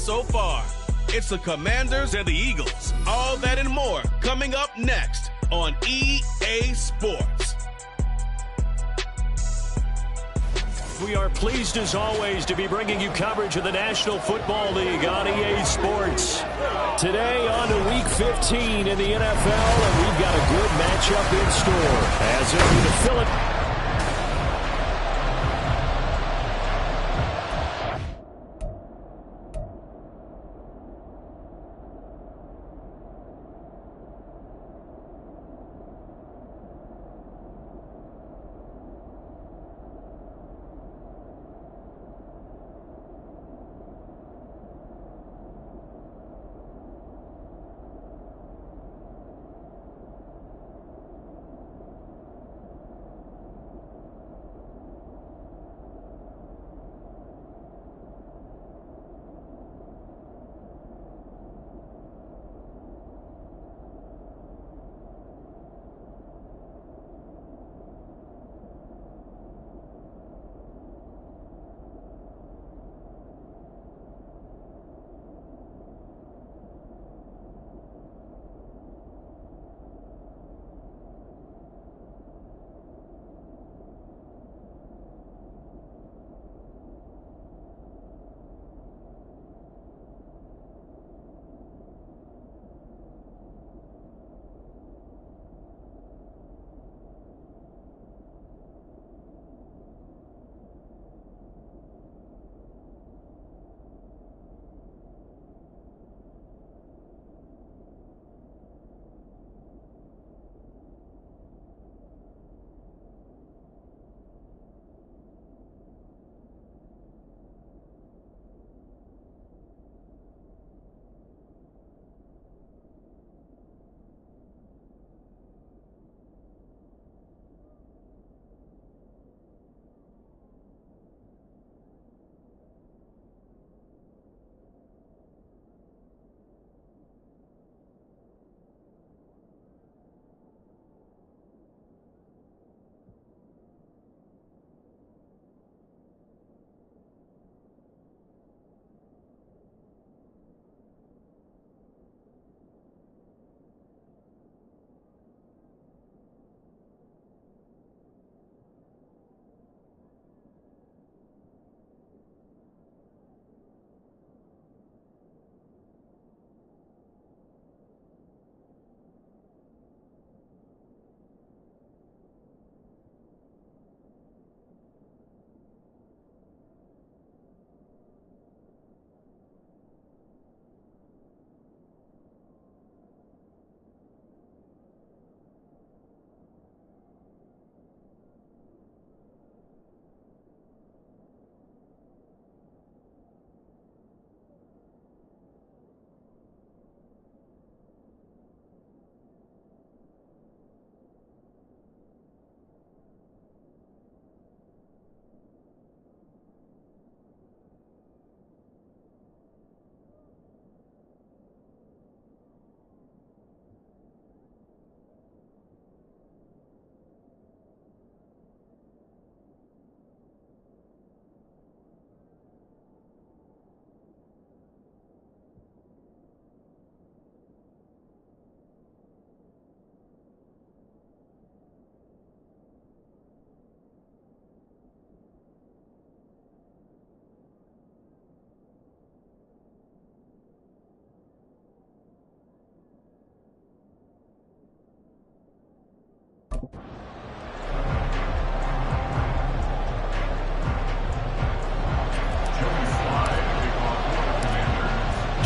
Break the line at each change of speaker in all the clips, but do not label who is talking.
so far. It's the Commanders and the Eagles. All that and more coming up next on EA Sports.
We are pleased as always to be bringing you coverage of the National Football League on EA Sports. Today on to Week 15 in the NFL, and we've got a good matchup in store as it'll be the Philadelphia.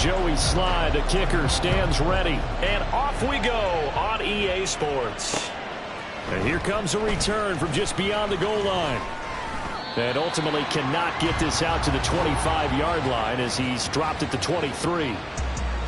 Joey Slye, the kicker, stands ready. And off we go on EA Sports. And here comes a return from just beyond the goal line. And ultimately cannot get this out to the 25-yard line as he's dropped at the 23.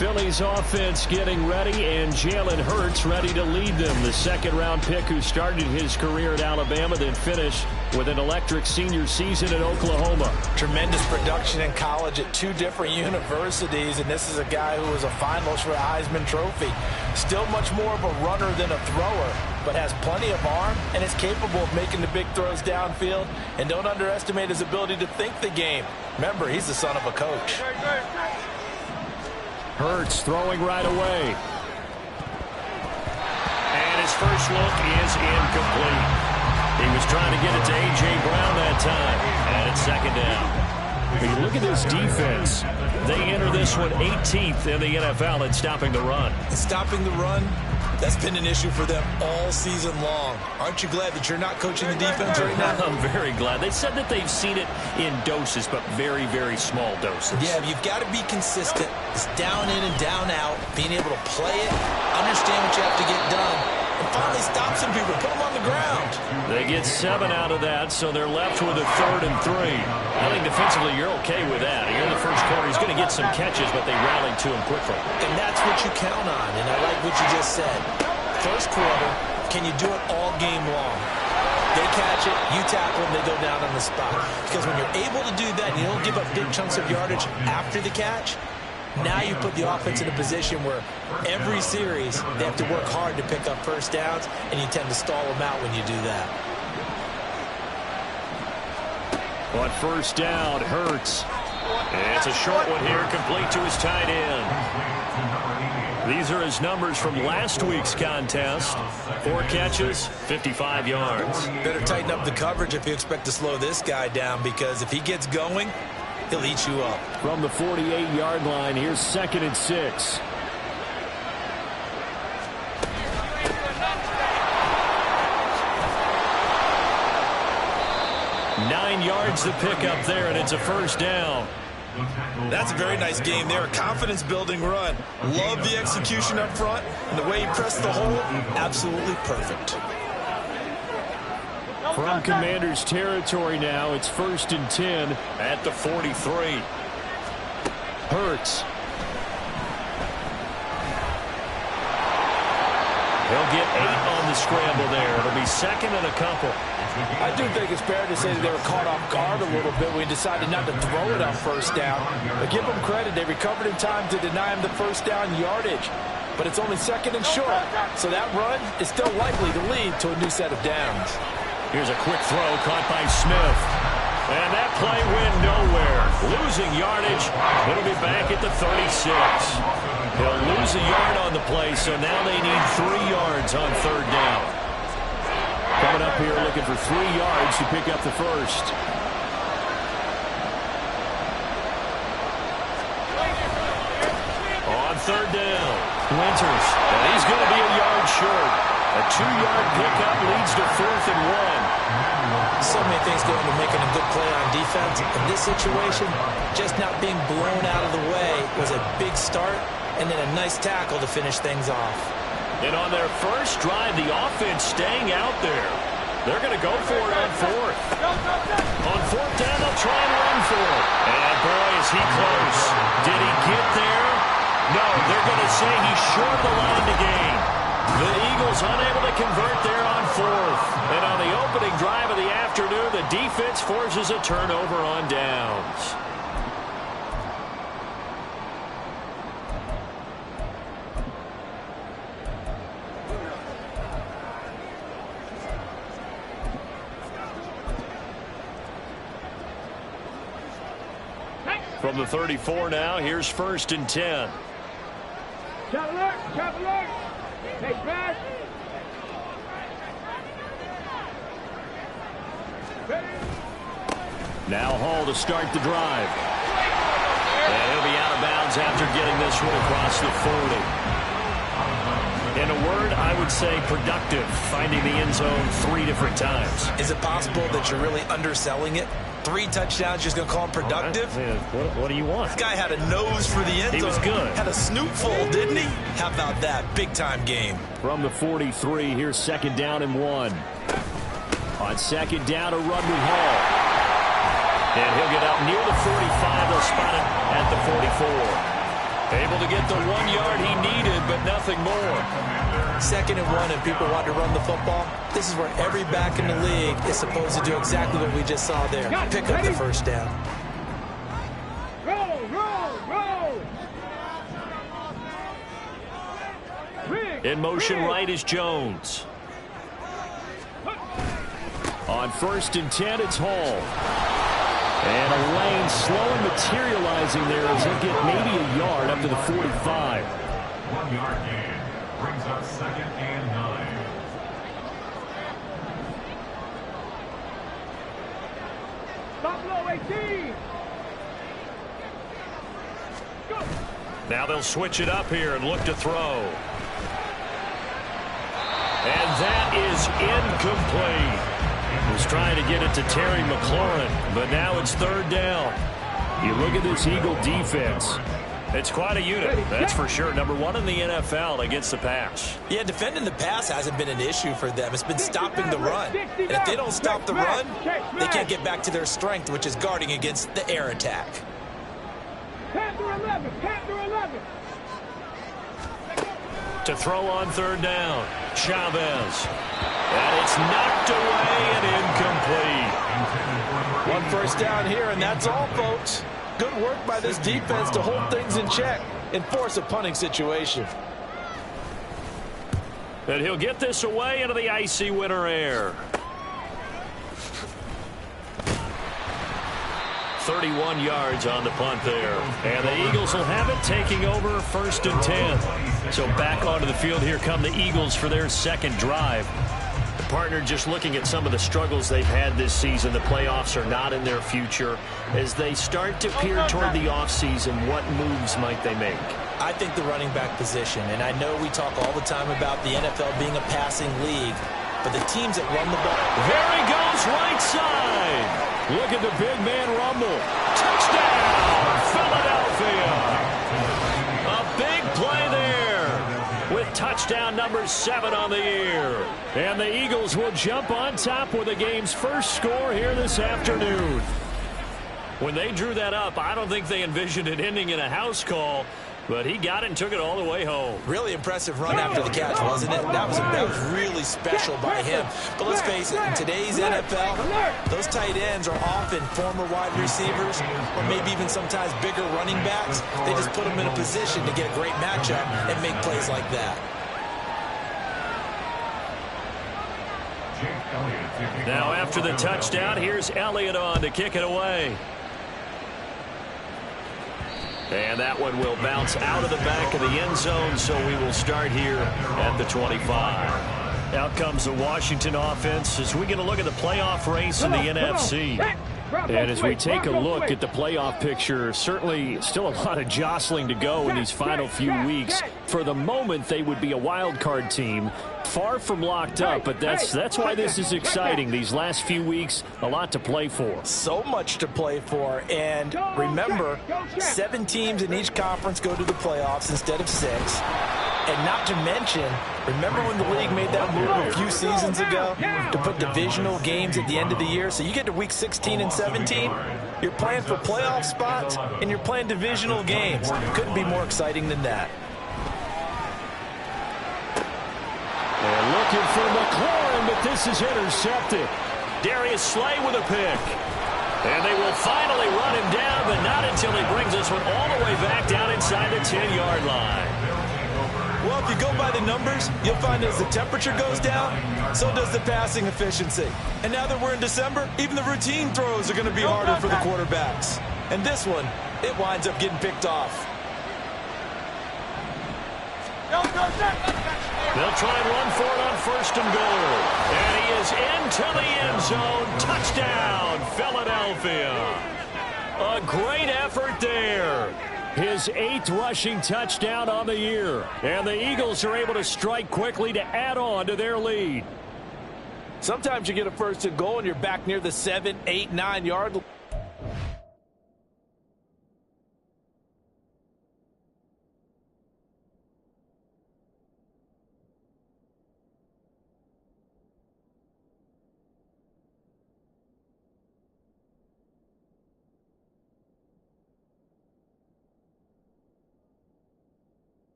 Philly's offense getting ready, and Jalen Hurts ready to lead them. The second-round pick who started his career at Alabama, then finished with an electric senior season at Oklahoma.
Tremendous production in college at two different universities, and this is a guy who was a finalist for a Heisman Trophy. Still much more of a runner than a thrower, but has plenty of arm and is capable of making the big throws downfield. And don't underestimate his ability to think the game. Remember, he's the son of a coach.
Hurts throwing right away. And his first look is incomplete. He was trying to get it to A.J. Brown that time. And it's second down. When you look at this defense, they enter this one 18th in the NFL in stopping the run.
Stopping the run, that's been an issue for them all season long. Aren't you glad that you're not coaching the defense right now?
I'm very glad. They said that they've seen it in doses, but very, very small doses.
Yeah, you've got to be consistent. It's down in and down out, being able to play it, understand what you have to get done, and finally stop some people, put them on the ground.
They get 7 out of that, so they're left with a 3rd and 3. I think defensively you're okay with that. Here in the first quarter, he's going to get some catches, but they rallied to him quickly.
And that's what you count on, and I like what you just said. First quarter, can you do it all game long? They catch it, you tackle them, they go down on the spot. Because when you're able to do that and you don't give up big chunks of yardage after the catch, now you put the offense in a position where every series they have to work hard to pick up first downs, and you tend to stall them out when you do that.
On first down, Hurts. It's a short one here, complete to his tight end. These are his numbers from last week's contest. 4 catches, 55 yards.
Better tighten up the coverage if you expect to slow this guy down, because if he gets going, he'll eat you up.
From the 48-yard line, here's 2nd and 6. Nine yards to pick up there, and it's a first down.
That's a very nice game there. A confidence-building run. Love the execution up front, and the way he pressed the hole, absolutely perfect.
From Commanders territory now, it's 1st and 10 at the 43. Hurts. He'll get 8 on the scramble there. It'll be 2nd and a couple.
I do think it's fair to say that they were caught off guard a little bit when he decided not to throw it on first down. But give them credit. They recovered in time to deny him the first down yardage. But it's only 2nd and short, so that run is still likely to lead to a new set of downs.
Here's a quick throw caught by Smith. And that play went nowhere. Losing yardage. It'll be back at the 36. He'll lose a yard on the play, so now they need 3 yards on 3rd down. Coming up here looking for 3 yards to pick up the first. On 3rd down, Winters. And he's going to be a yard short. A 2-yard pickup leads to 4th and 1.
So many things go into making a good play on defense. In this situation, just not being blown out of the way was a big start, and then a nice tackle to finish things off.
And on their first drive, the offense staying out there. They're going to go for it on 4th. On 4th down, they'll try and run for it. And boy, is he close. Did he get there? No, they're going to say he's short the line to gain. The Eagles unable to convert there on 4th. And on the opening drive of the afternoon, the defense forces a turnover on downs. From the 34 now, here's 1st and 10.
Chop alert, take back.
Now Hall to start the drive. And he'll be out of bounds after getting this one across the 40. In a word, I would say productive, finding the end zone 3 different times.
Is it possible that you're really underselling it? 3 touchdowns, just going to call him productive?
What do you want?
This guy had a nose for the end zone.
He was good.
Had a snootful, didn't he? How about that? Big-time game.
From the 43, here's 2nd down and 1. On 2nd down, a run with Hall. And he'll get out near the 45. They'll spot him at the 44. Able to get the 1 yard he needed, but nothing more.
2nd and 1, and people want to run the football. This is where every back in the league is supposed to do exactly what we just saw there. Pick up the first down.
In motion right is Jones. On 1st and 10, it's Hall. And a lane slow and materializing there as he'll get maybe a yard up to the 45.
1 yard gain brings up 2nd and 9.
Stop low, 18. Go.
Now they'll switch it up here and look to throw. And that is incomplete. He was trying to get it to Terry McLaurin, but now it's 3rd down. You look at this Eagle defense. It's quite a unit, that's for sure. Number 1 in the NFL against the pass.
Yeah, defending the pass hasn't been an issue for them. It's been stopping the run. And if they don't stop the run, they can't get back to their strength, which is guarding against the air attack.
Panther 11, Panther 11.
To throw on 3rd down, Chavez. And it's knocked away and incomplete.
1 first down here, and that's all, folks. Good work by this defense to hold things in check and force a punting situation.
And he'll get this away into the icy winter air. 31 yards on the punt there. And the Eagles will have it, taking over 1st and 10. So back onto the field, here come the Eagles for their 2nd drive. The partner just looking at some of the struggles they've had this season. The playoffs are not in their future. As they start to peer toward the offseason, what moves might they make?
I think the running back position, and I know we talk all the time about the NFL being a passing league, but the teams that run the ball.
There he goes, right side. Look at the big man rumble. Touchdown, Philadelphia. A big play there with touchdown number 7 on the year. And the Eagles will jump on top with the game's first score here this afternoon. When they drew that up, I don't think they envisioned it ending in a house call. But he got it and took it all the way home.
Really impressive run after the catch, wasn't it? That was really special by him. But let's face it, in today's NFL, those tight ends are often former wide receivers or maybe even sometimes bigger running backs. They just put them in a position to get a great matchup and make plays like that.
Now after the touchdown, here's Elliott on to kick it away. And that one will bounce out of the back of the end zone, so we will start here at the 25. Out comes the Washington offense as we get a look at the playoff race in the NFC. And as we take a look at the playoff picture, certainly still a lot of jostling to go in these final few weeks. For the moment, they would be a wild card team, far from locked up, but that's why this is exciting. These last few weeks, a lot to play for.
So much to play for, and remember, 7 teams in each conference go to the playoffs instead of 6. And not to mention, remember when the league made that move a few seasons ago to put divisional games at the end of the year? So you get to week 16 and 17, you're playing for playoff spots, and you're playing divisional games. Couldn't be more exciting than that.
They're looking for McLaurin, but this is intercepted. Darius Slay with a pick. And they will finally run him down, but not until he brings this one all the way back down inside the 10-yard line.
Well, if you go by the numbers, you'll find as the temperature goes down, so does the passing efficiency. And now that we're in December, even the routine throws are going to be harder for the quarterbacks. And this one, it winds up getting picked off.
They'll try and run for it on 1st and goal. And he is into the end zone. Touchdown, Philadelphia. A great effort there. His 8th rushing touchdown on the year. And the Eagles are able to strike quickly to add on to their lead.
Sometimes you get a 1st and goal and you're back near the 7, 8, 9-yard line.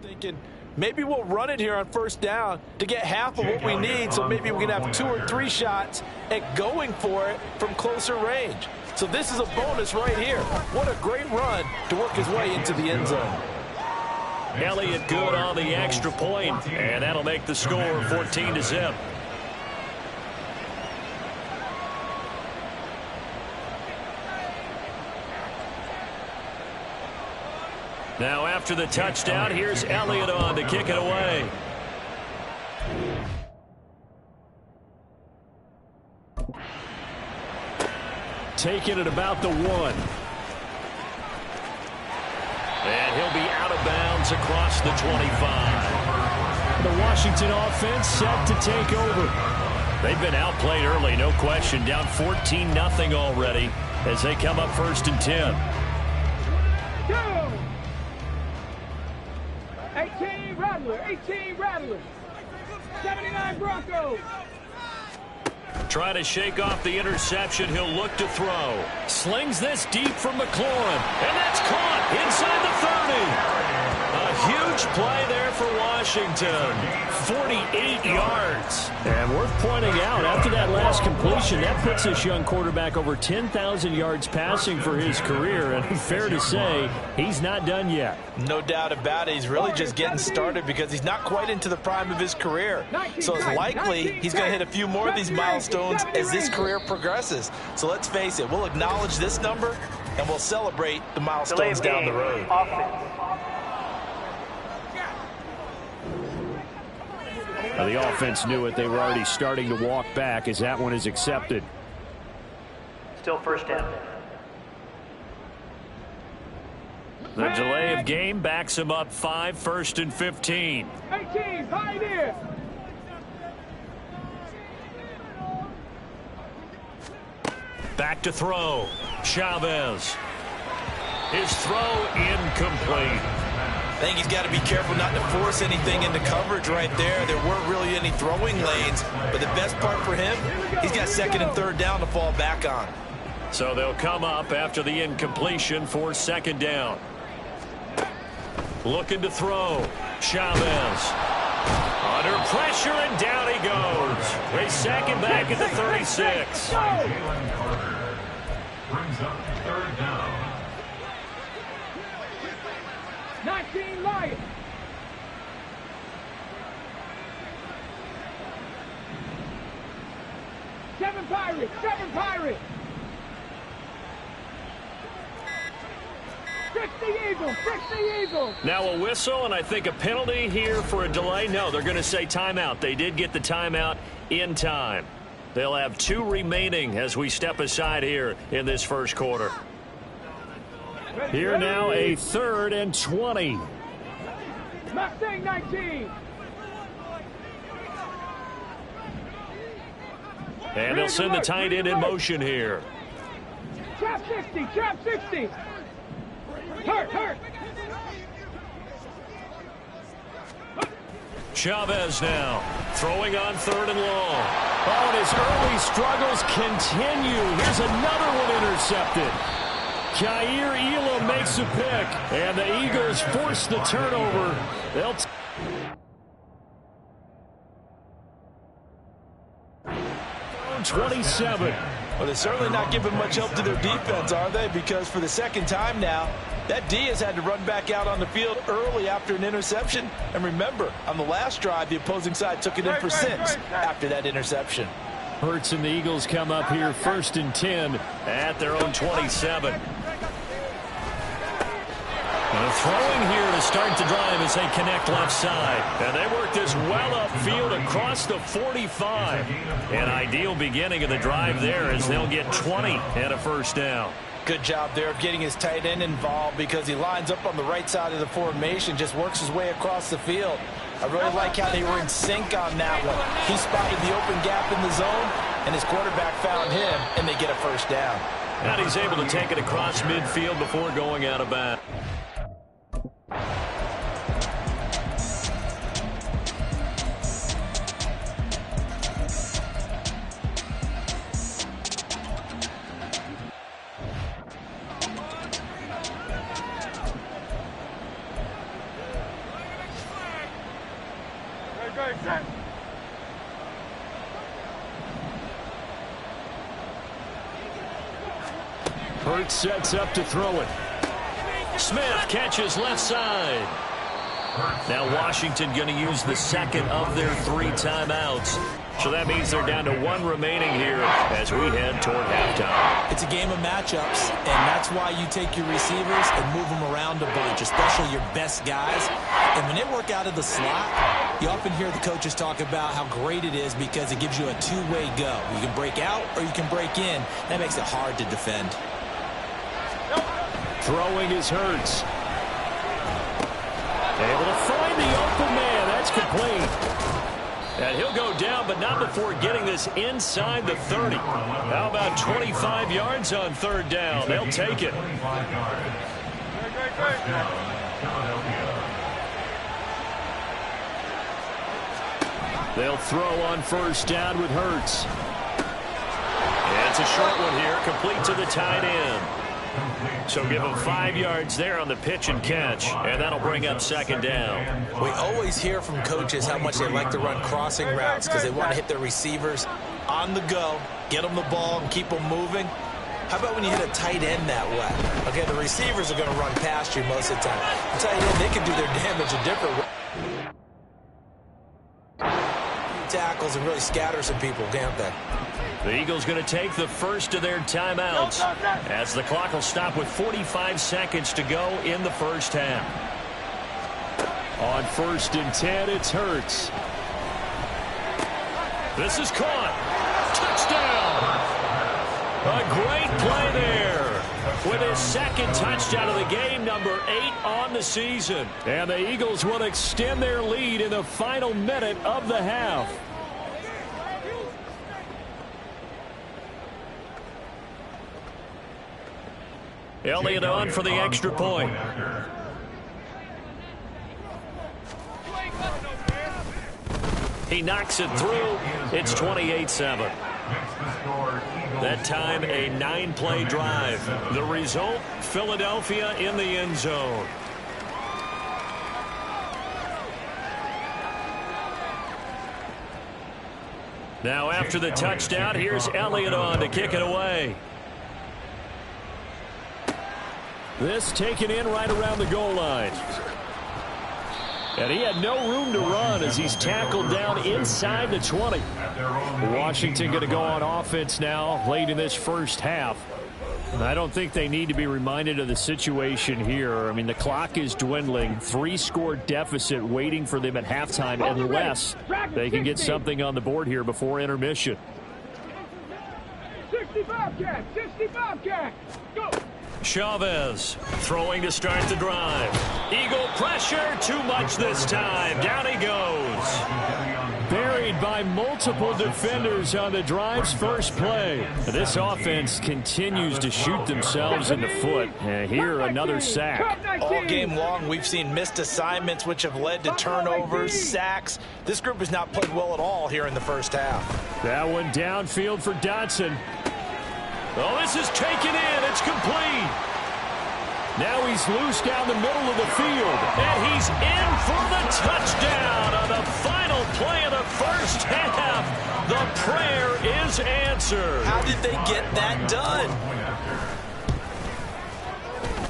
Thinking Maybe we'll run it here on first down to get half of what we need, so maybe we can have 2 or 3 shots at going for it from closer range. So this is a bonus right here. What a great run to work his way into the end zone.
Elliott good on the extra point, and that'll make the score 14-0. Now after the touchdown, here's Elliott on to kick it away. Taking it about the 1. And he'll be out of bounds across the 25. The Washington offense set to take over. They've been outplayed early, no question. Down 14-0 already as they come up 1st and 10.
18 Rattler, 18 Rattler. 79 Broncos.
Trying to shake off the interception. He'll look to throw. Slings this deep from McLaurin. And that's caught inside the 30. A huge play there for Washington. 48 yards. And worth pointing out, after that last completion, that puts this young quarterback over 10,000 yards passing for his career. And fair to say, he's not done yet.
No doubt about it. He's really just getting started because he's not quite into the prime of his career. So it's likely he's going to hit a few more of these milestones as this career progresses. So let's face it, we'll acknowledge this number and we'll celebrate the milestones down the road.
Now, the offense knew it. They were already starting to walk back as that one is accepted.
Still first down.
The delay of game backs him up 5, 1st and 15.
18, Pioneer.
Back to throw. Chavez. His throw incomplete.
I think he's got to be careful not to force anything into coverage right there. There weren't really any throwing lanes, but the best part for him, he's got 2nd and 3rd down to fall back on.
So they'll come up after the incompletion for 2nd down. Looking to throw. Chavez. Under pressure, and down he goes. They sack him back at the 36.
Jalen Carter brings up 3rd down.
19 Lions. Seven Pirates. Fix the Eagles.
Now a whistle, and I think a penalty here for a delay. No, they're going to say timeout. They did get the timeout in time. They'll have 2 remaining as we step aside here in this 1st quarter. Here now a 3rd and 20.
Mustang 19.
And they'll send the tight end in motion here.
Trap 60. Hurt.
Chavez now throwing on 3rd and long. Oh, and his early struggles continue. Here's another one intercepted. Jair Elam makes a pick, and the Eagles force the turnover. They'll 27.
Well, they're certainly not giving much help to their defense, are they? Because for the 2nd time now, that D has had to run back out on the field early after an interception. And remember, on the last drive, the opposing side took it in for 6 after that interception.
Hurts and the Eagles come up here 1st and 10 at their own 27. And throwing here to start the drive as they connect left side. And they work this well upfield across the 45. An ideal beginning of the drive there as they'll get 20 and a 1st down.
Good job there of getting his tight end involved because he lines up on the right side of the formation, just works his way across the field. I really like how they were in sync on that one. He spotted the open gap in the zone, and his quarterback found him, and they get a 1st down.
And he's able to take it across midfield before going out of bounds. Hurts sets up to throw it. Smith catches left side. Now Washington going to use the second of their 3 timeouts. So that means they're down to 1 remaining here as we head toward halftime.
It's a game of matchups, and that's why you take your receivers and move them around a bunch, especially your best guys. And when they work out of the slot, you often hear the coaches talk about how great it is because it gives you a two-way go. You can break out or you can break in. That makes it hard to defend.
Throwing is Hurts. Able to find the open man. That's complete. And he'll go down, but not before getting this inside the 30. How about 25 yards on 3rd down? They'll take it. They'll throw on 1st down with Hurts. And it's a short one here, complete to the tight end. So give them 5 yards there on the pitch and catch, and that'll bring up 2nd down.
We always hear from coaches how much they like to run crossing routes because they want to hit their receivers on the go, get them the ball, and keep them moving. How about when you hit a tight end that way? Okay, the receivers are going to run past you most of the time. The tight end, they can do their damage a different way. Tackles and really scatter some people, can't they?
The Eagles going to take the first of their timeouts as the clock will stop with 45 seconds to go in the 1st half. On 1st and 10, it's Hurts. This is caught. Touchdown! A great play there with his 2nd touchdown of the game, number 8 on the season. And the Eagles will extend their lead in the final minute of the half. Elliott on for the extra point. He knocks it through. It's 28-7. That time a 9-play drive. The result, Philadelphia in the end zone. Now after the touchdown, here's Elliott on to kick it away. This taken in right around the goal line. And he had no room to run as he's tackled down inside the 20. Washington going to go on offense now late in this 1st half. I don't think they need to be reminded of the situation here. I mean, the clock is dwindling. 3-score deficit waiting for them at halftime unless they can get something on the board here before intermission.
65 Catc, 65 Catc, go!
Chavez throwing to start the drive. Eagle pressure, too much this time. Down he goes. Buried by multiple defenders on the drive's first play. This offense continues to shoot themselves in the foot. And here, another sack.
All game long, we've seen missed assignments, which have led to turnovers, sacks. This group has not played well at all here in the 1st half.
That one downfield for Dotson. Oh, this is taken in. It's complete. Now he's loose down the middle of the field. And he's in for the touchdown on the final play of the 1st half. The prayer is answered.
How did they get that done?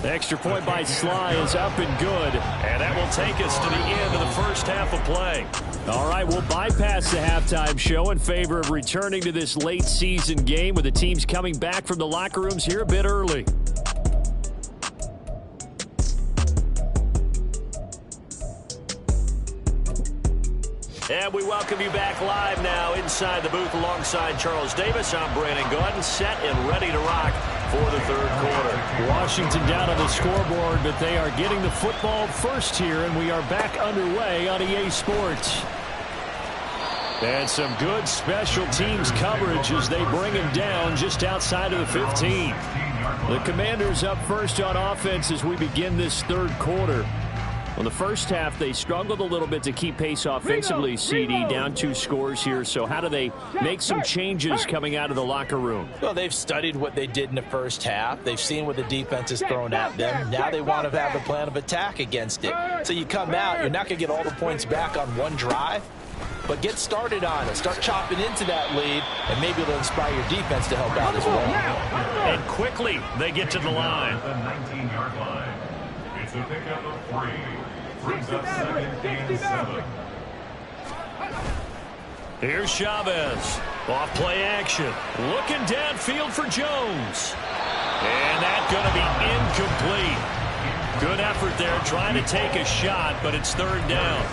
The extra point by Sly is up and good. And that will take us to the end of the 1st half of play. All right, we'll bypass the halftime show in favor of returning to this late season game with the teams coming back from the locker rooms here a bit early. And we welcome you back live now inside the booth alongside Charles Davis. I'm Brandon Gordon, set and ready to rock for the 3rd quarter. Washington down on the scoreboard, but they are getting the football first here, and we are back underway on EA Sports. And some good special teams coverage as they bring him down just outside of the 15. The Commanders up first on offense as we begin this 3rd quarter. Well, the 1st half, they struggled a little bit to keep pace offensively, CD, down 2 scores here. So how do they make some changes coming out of the locker room?
Well, they've studied what they did in the 1st half. They've seen what the defense has thrown at them. Now they want to have a plan of attack against it. So you come out, you're not going to get all the points back on one drive. but get started on it. Start chopping into that lead, and maybe it'll inspire your defense to help out as well.
And quickly, they get to the line.
The 19-yard line. It's a pickup of 3. Brings up second and 7.
Here's Chavez. Off play action. Looking downfield for Jones. And that's going to be incomplete. Good effort there trying to take a shot, but it's third down.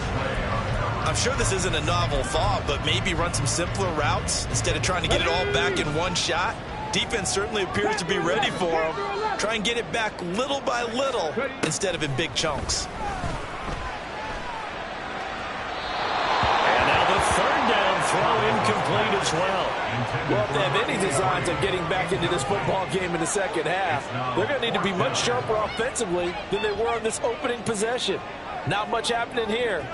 I'm sure this isn't a novel thought, but maybe run some simpler routes instead of trying to get it all back in one shot. Defense certainly appears to be ready for him. Try and get it back little by little instead of in big chunks.
And now the third down throw incomplete as well.
Well, if they have any designs of getting back into this football game in the second half, they're going to need to be much sharper offensively than they were on this opening possession. Not much happening here.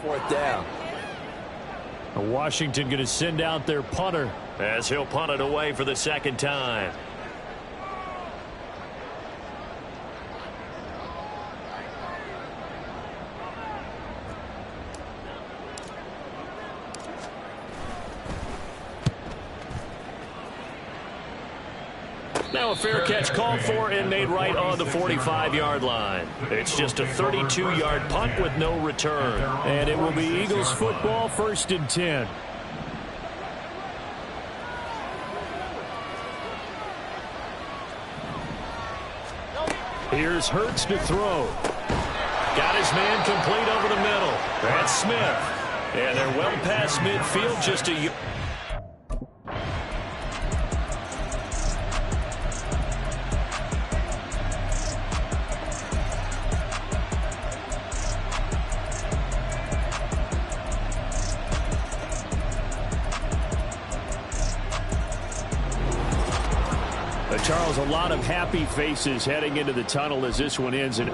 4th down.
Washington going to send out their punter as he'll punt it away for the second time. Now a fair catch called for and made right on the 45-yard line. It's just a 32-yard punt with no return. And it will be Eagles football, 1st and 10. Here's Hurts to throw. Got his man complete over the middle. That's Smith. And they're well past midfield, just a... Charles, a lot of happy faces heading into the tunnel as this one ends. And